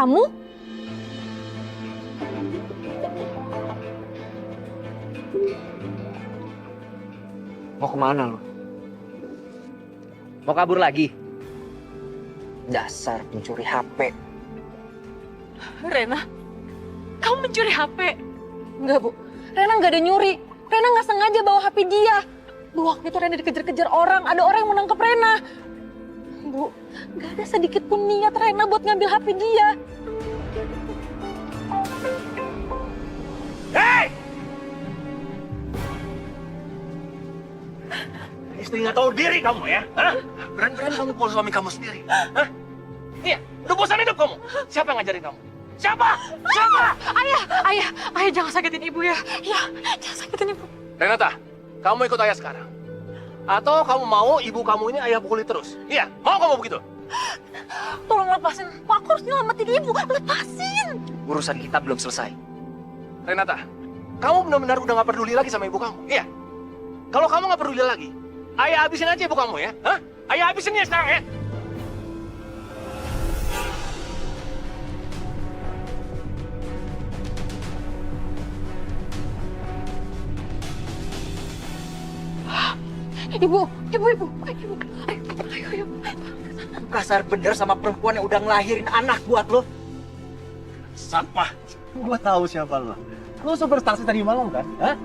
kamu? Mau kemana lo? Mau kabur lagi? Dasar pencuri HP. Rena, kamu mencuri HP? Enggak, Bu. Rena nggak ada nyuri. Rena nggak sengaja bawa HP dia. Bu, waktu itu Rena dikejar-kejar orang. Ada orang yang mau nangkep Rena. Bu, nggak ada sedikit pun niat Rena buat ngambil HP dia. Hei! Istri nggak tahu diri kamu ya? Hah? Berani-berani kamu pukul suami kamu sendiri? Hah? Iya, udah bosan hidup kamu? Siapa yang ngajarin kamu? Siapa? Siapa? Ayah jangan sakitin ibu ya. Ya, jangan sakitin ibu. Renata, kamu ikut ayah sekarang. Atau kamu mau ibu kamu ini ayah pukuli terus? Iya, mau kamu begitu? Tolong lepasin. Pak, aku harus nyelamatin ibu. Lepasin. Urusan kita belum selesai. Renata, kamu benar-benar udah nggak peduli lagi sama ibu kamu? Iya. Kalau kamu nggak peduli lagi, ayah habisin aja ibu kamu ya? Hah? Ayah habisin ya sekarang ya? Ibu. Ayo. Kasar bener sama perempuan yang udah ngelahirin anak buat lo. Siapa? Gua tahu siapa lo. Lo sopir taksi tadi malam kan? Hah?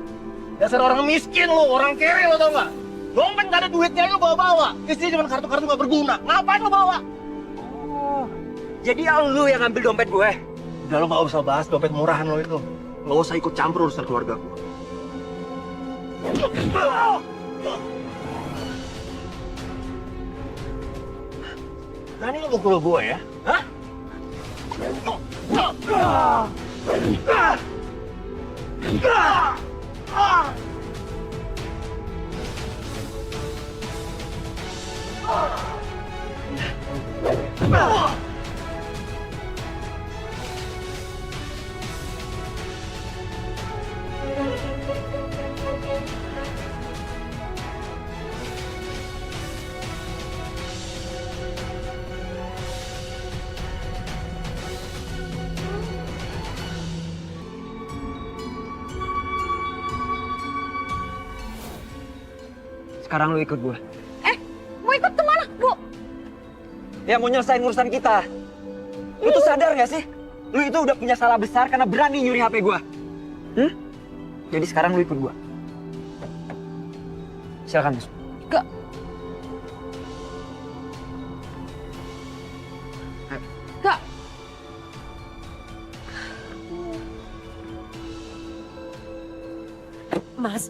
Dasar orang miskin lo, orang kere lo tau nggak? Dompet nggak ada duitnya lo bawa-bawa. Isinya cuma kartu-kartu nggak berguna. Ngapain lo bawa? Oh, jadi lo yang ngambil dompet gue? Udah lo nggak usah bahas dompet murahan lo itu. Nggak usah ikut campur urusan keluarga gue. Berani lo mukul gue ya? Hah? Sekarang lo ikut gue. Mau ikut kemana, Bu? Ya mau nyelesain urusan kita. Lu tuh sadar gak sih? Lu itu udah punya salah besar karena berani nyuri HP gue. Jadi sekarang lu ikut gue. Silakan masuk. Gak. Gak. Mas,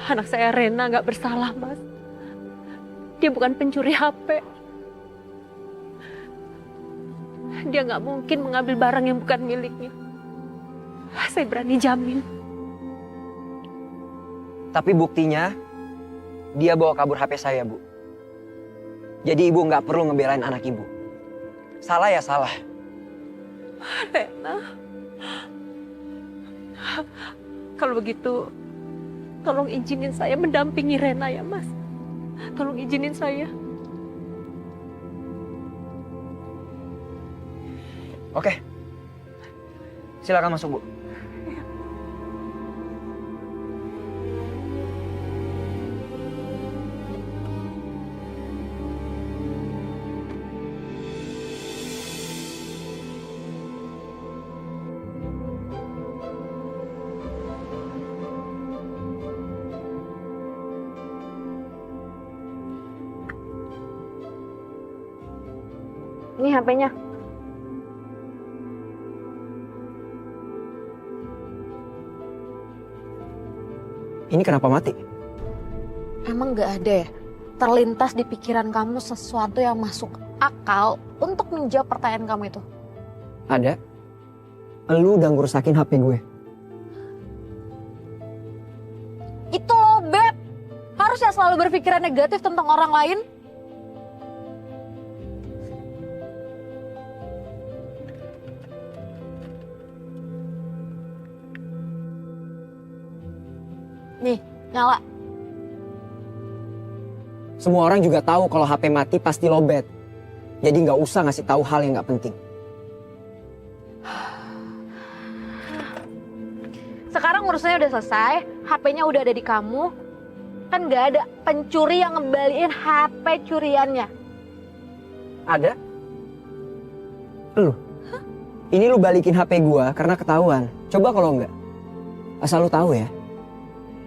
anak saya Rena nggak bersalah, Mas. Dia bukan pencuri HP. Dia nggak mungkin mengambil barang yang bukan miliknya. Saya berani jamin. Tapi buktinya, dia bawa kabur HP saya, Bu. Jadi ibu nggak perlu ngebelain anak ibu. Salah ya salah. Rena. Kalau begitu, tolong izinin saya mendampingi Rena ya, Mas. Tolong izinin saya. Oke. Silakan masuk, Bu. Ini HP-nya. Ini kenapa mati? Emang nggak ada ya? Terlintas di pikiran kamu sesuatu yang masuk akal untuk menjawab pertanyaan kamu itu? Ada. Lu udah ngerusakin HP gue. Itu loh, Beb. Harusnya selalu berpikiran negatif tentang orang lain. Nih, nyala. Semua orang juga tahu kalau HP mati pasti lowbat. Jadi nggak usah ngasih tahu hal yang nggak penting. Sekarang urusannya udah selesai, HP-nya udah ada di kamu. Kan nggak ada pencuri yang ngembaliin HP curiannya. Ada? Lu? Ini lu balikin HP gua karena ketahuan. Coba kalau enggak. Asal lu tahu ya.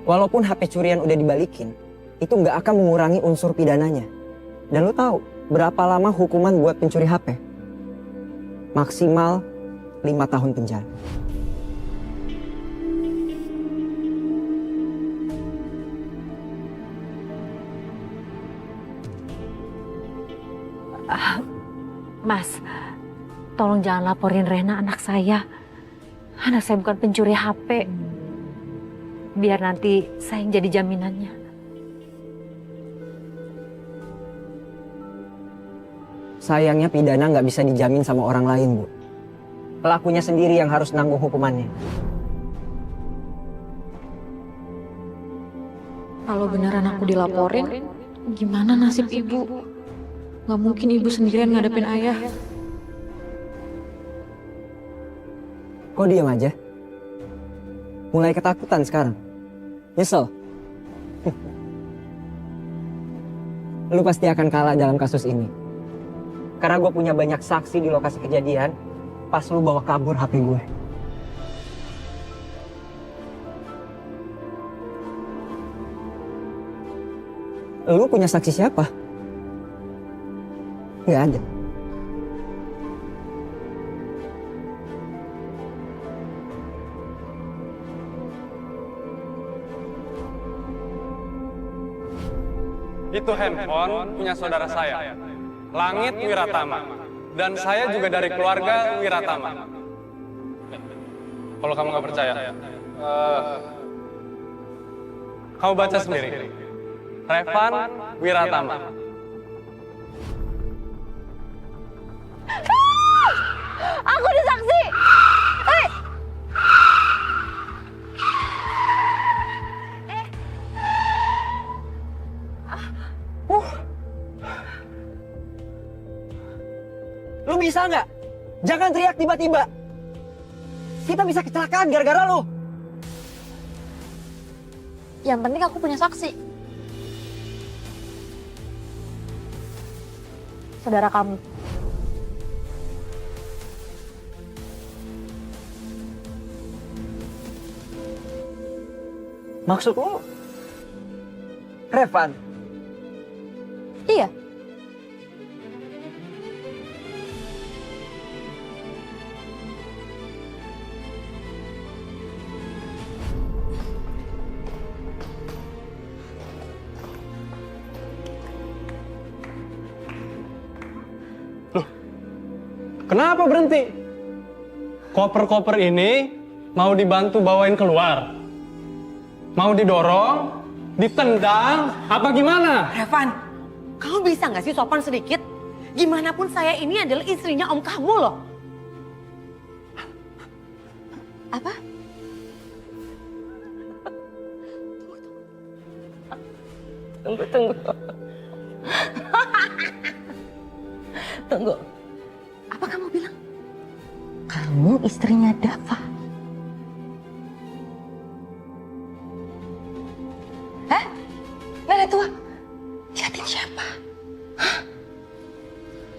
Walaupun HP curian udah dibalikin, itu nggak akan mengurangi unsur pidananya. Dan lu tahu berapa lama hukuman buat pencuri HP? Maksimal 5 tahun penjara. Mas, tolong jangan laporin Rena anak saya. Anak saya bukan pencuri HP. Biar nanti saya yang jadi jaminannya. Sayangnya pidana nggak bisa dijamin sama orang lain, Bu. Pelakunya sendiri yang harus nanggung hukumannya. Kalau beneran aku dilaporin, gimana nasib ibu? Gak mungkin ibu sendirian ngadepin ayah. Kok diam aja? Mulai ketakutan sekarang? Nyesel? Lu pasti akan kalah dalam kasus ini. Karena gue punya banyak saksi di lokasi kejadian pas lu bawa kabur HP gue. Lu punya saksi siapa? Nggak ada. Itu handphone punya saudara saya, Langit Wiratama. Dan saya juga dari keluarga Wiratama. Kalau kamu nggak percaya, kamu baca sendiri. Revan Wiratama. Aku disaksi! Lu bisa nggak? Jangan teriak tiba-tiba. Kita bisa kecelakaan gara-gara lu. Yang penting aku punya saksi. Saudara kamu. Maksud lu? Revan? Iya. Kenapa berhenti? Koper-koper ini mau dibantu bawain keluar? Mau didorong? Ditendang? Apa gimana? Revan, kamu bisa nggak sih sopan sedikit? Gimana pun saya ini adalah istrinya om kamu loh. Apa? Tunggu. Tunggu. Apa kamu bilang? Kamu istrinya Dava. Hah? Nenek tua? Liatin siapa? Hah?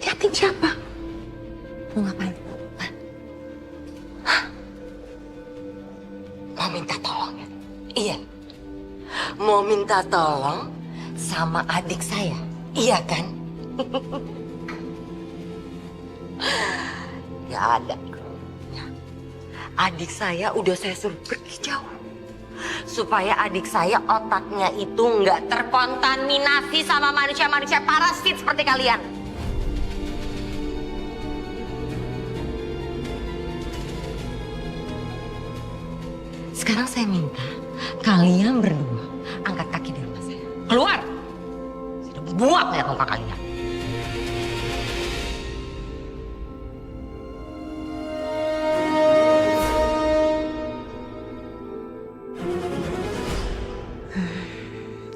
Liatin siapa? Mau ngapain? Hah? Hah? Mau minta tolong ya? Iya. Mau minta tolong sama adik saya. Iya kan? Ya ada. Adik saya udah saya suruh pergi jauh. Supaya adik saya otaknya itu nggak terkontaminasi sama manusia-manusia parasit seperti kalian. Sekarang saya minta kalian berdua angkat kaki dari rumah saya. Keluar! Saya udah buat lihat muka kalian.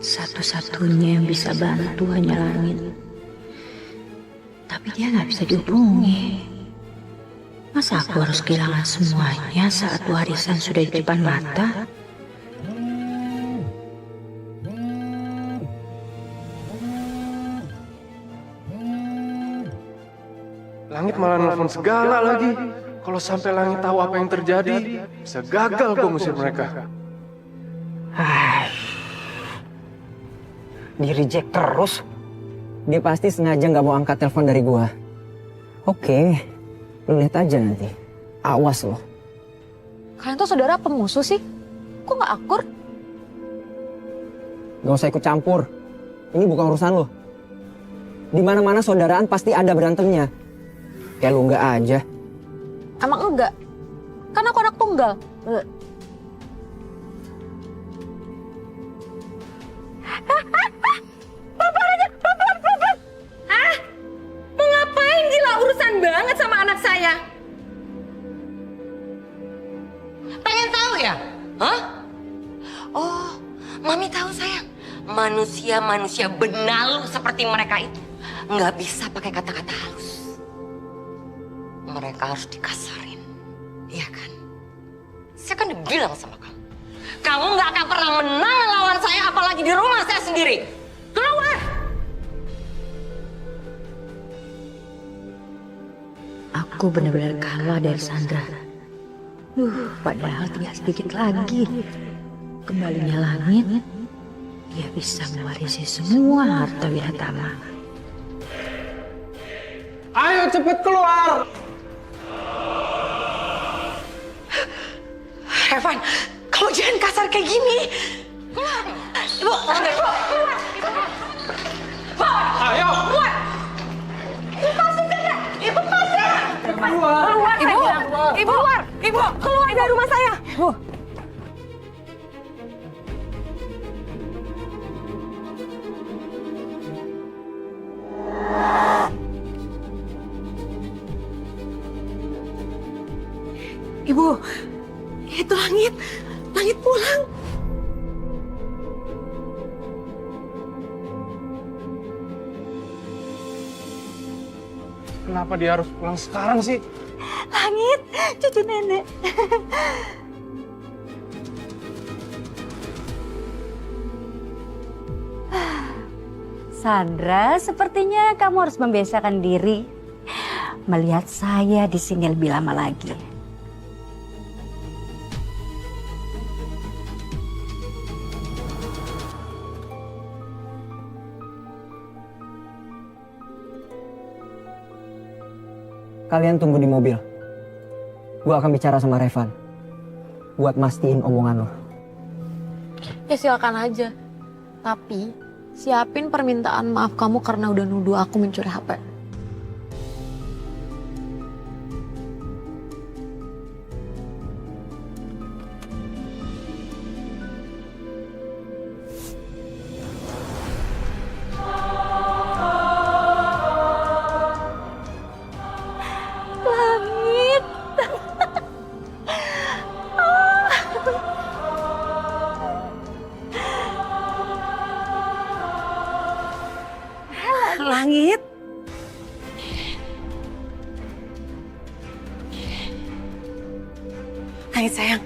Satu-satunya yang bisa bantu hanya Langit. Tapi dia nggak bisa dihubungi. Masa aku harus kehilangan semuanya saat warisan sudah di depan mata? Langit malah nelfon segala lagi. Kalau sampai Langit tahu apa yang terjadi, bisa gagal gue ngusir mereka. Di reject terus. Dia pasti sengaja nggak mau angkat telepon dari gua. Oke, lu lihat aja nanti. Awas loh. Kalian tuh saudara apa musuh sih? Kok nggak akur? Gak usah ikut campur. Ini bukan urusan lo. Di mana-mana saudaraan pasti ada berantemnya. Kayak lu nggak aja. Emang enggak? Kan aku anak tunggal. Mau ngapain gila, urusan banget sama anak saya? Pengen tahu ya? Hah? Oh, Mami tahu sayang. Manusia-manusia benalu seperti mereka itu nggak bisa pakai kata-kata halus. Mereka harus dikasarin, iya kan? Saya kan udah bilang sama kamu. Kamu nggak akan pernah menang lawan saya, apalagi di rumah saya sendiri. Keluar! Aku benar-benar kalah dari Sandra. Padahal tinggal sedikit lagi. Kembalinya Langit, dia bisa mewarisi semua harta Wiratama. Ayo cepet keluar! Evan, kamu jangan kasar kayak gini. Ibu, keluar. Ayo! Ibu, keluar dari rumah saya. Ibu, itu Langit. Langit pulang. Kenapa dia harus pulang sekarang sih? Langit, cucu nenek. Sandra, sepertinya kamu harus membiasakan diri melihat saya di sini lebih lama lagi. Kalian tunggu di mobil. Gua akan bicara sama Revan. Buat mastiin omongan lo. Ya silakan aja. Tapi siapin permintaan maaf kamu karena udah nuduh aku mencuri HP. Langit. Langit sayang.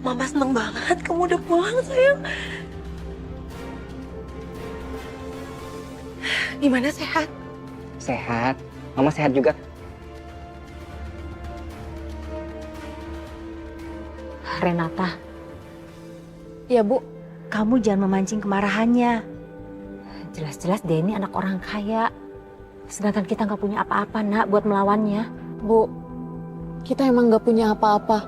Mama seneng banget kamu udah pulang sayang. Gimana, sehat? Sehat. Mama sehat juga. Renata, Ya Bu, kamu jangan memancing kemarahannya. Jelas-jelas dia ini anak orang kaya. Sedangkan kita nggak punya apa-apa, Nak, buat melawannya. Bu, kita emang nggak punya apa-apa.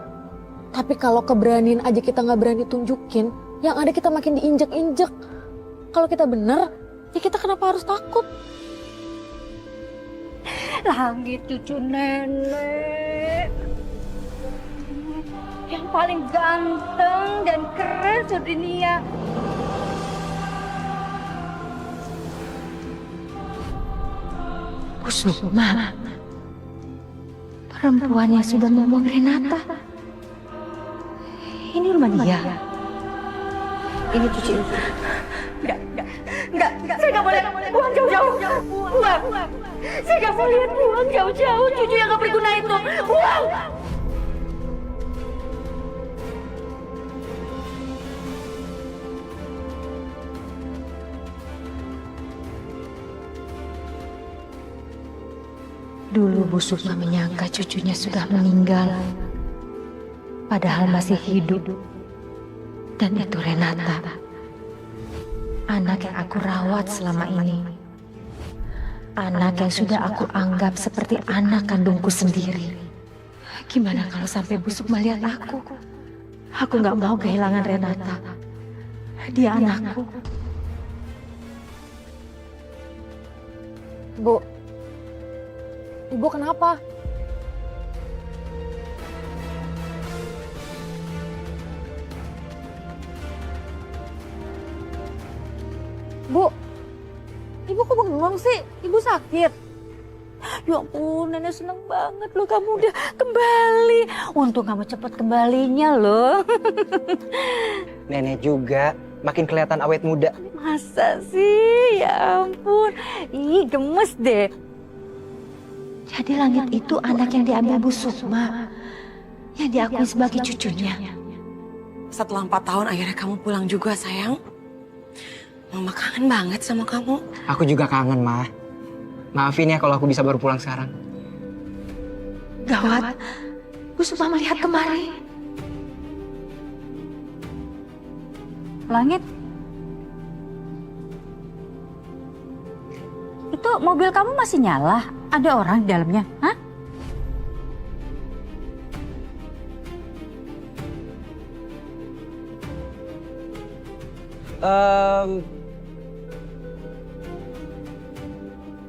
Tapi kalau keberanian aja kita nggak berani tunjukin, yang ada kita makin diinjek-injek. Kalau kita bener, ya kita kenapa harus takut? Langit cucu nenek. Yang paling ganteng dan keren sedunia. Kusuma, perempuan yang sudah membuang Renata. Ini rumah dia. Ini cuci. Enggak, saya nggak boleh. Buang jauh-jauh. Buang. Saya gak mau lihat, buang jauh-jauh. Cucu yang gak berguna itu. Buang. Dulu Bu Sukma menyangka cucunya sudah meninggal. Padahal masih hidup. Dan itu Renata. Anak yang aku rawat selama ini. Anak yang sudah aku anggap seperti anak kandungku sendiri. Gimana kalau sampai Bu Sukma lihat aku? Aku gak mau kehilangan Renata. Dia anakku. Bu, Ibu kenapa? Bu, Ibu kok bengong sih? Ibu sakit? Ya ampun, Nenek seneng banget loh kamu udah kembali. Untung kamu cepat kembalinya loh. Nenek juga makin kelihatan awet muda. Masa sih? Ya ampun. Ih, gemes deh. Jadi Langit itu anak yang diambil Bu Sukma. Yang diakui sebagai cucunya. Setelah 4 tahun akhirnya kamu pulang juga sayang. Mama kangen banget sama kamu. Aku juga kangen, Ma. Maafin ya kalau aku bisa baru pulang sekarang. Gawat. Bu Sukma melihat kemari. Langit. Itu mobil kamu masih nyala? Ada orang di dalamnya? Hah?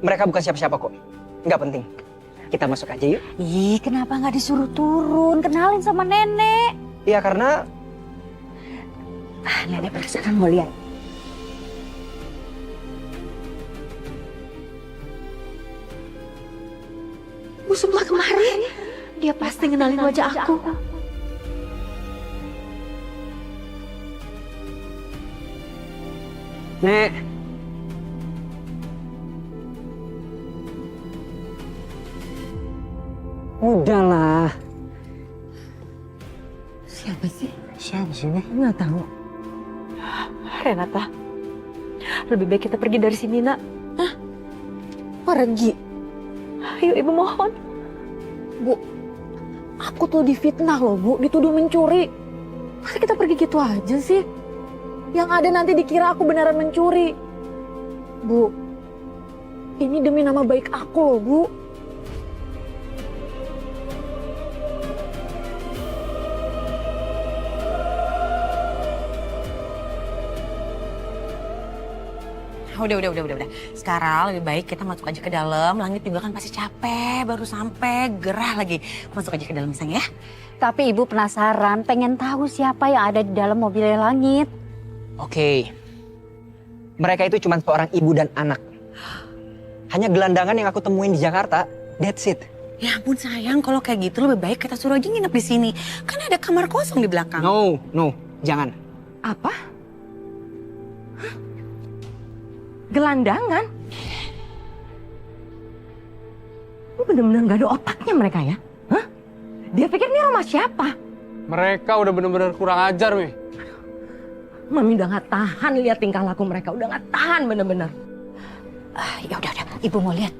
Mereka bukan siapa-siapa kok. Nggak penting. Kita masuk aja yuk. Ih, kenapa nggak disuruh turun? Kenalin sama nenek. Iya, karena Nenek penasaran mau lihat. Bu Sukma kemarin. Dia pasti ngenalin wajah aku. Nek. Udahlah. Siapa sih? Siapa sih ini? Nggak tahu. Renata, lebih baik kita pergi dari sini, Nak. Hah? Pergi? Ayo, Ibu mohon. Bu, aku tuh difitnah loh, Bu. Dituduh mencuri. Masa kita pergi gitu aja sih? Yang ada nanti dikira aku beneran mencuri. Bu, ini demi nama baik aku loh, Bu. Udah. Sekarang lebih baik kita masuk aja ke dalam. Langit juga kan pasti capek, baru sampai gerah lagi. Masuk aja ke dalam sayang ya. Tapi Ibu penasaran, pengen tahu siapa yang ada di dalam mobilnya Langit. Oke. Mereka itu cuma seorang ibu dan anak. Hanya gelandangan yang aku temuin di Jakarta. That's it. Ya ampun sayang, kalau kayak gitu lebih baik kita suruh aja nginep di sini. Kan ada kamar kosong di belakang. No. Jangan. Apa? Gelandangan? Ini bener-bener gak ada otaknya mereka ya? Hah? Dia pikir ini rumah siapa? Mereka udah bener-bener kurang ajar, Mi. Mami udah gak tahan lihat tingkah laku mereka. Udah gak tahan bener-bener. Ya udah, Ibu mau lihat.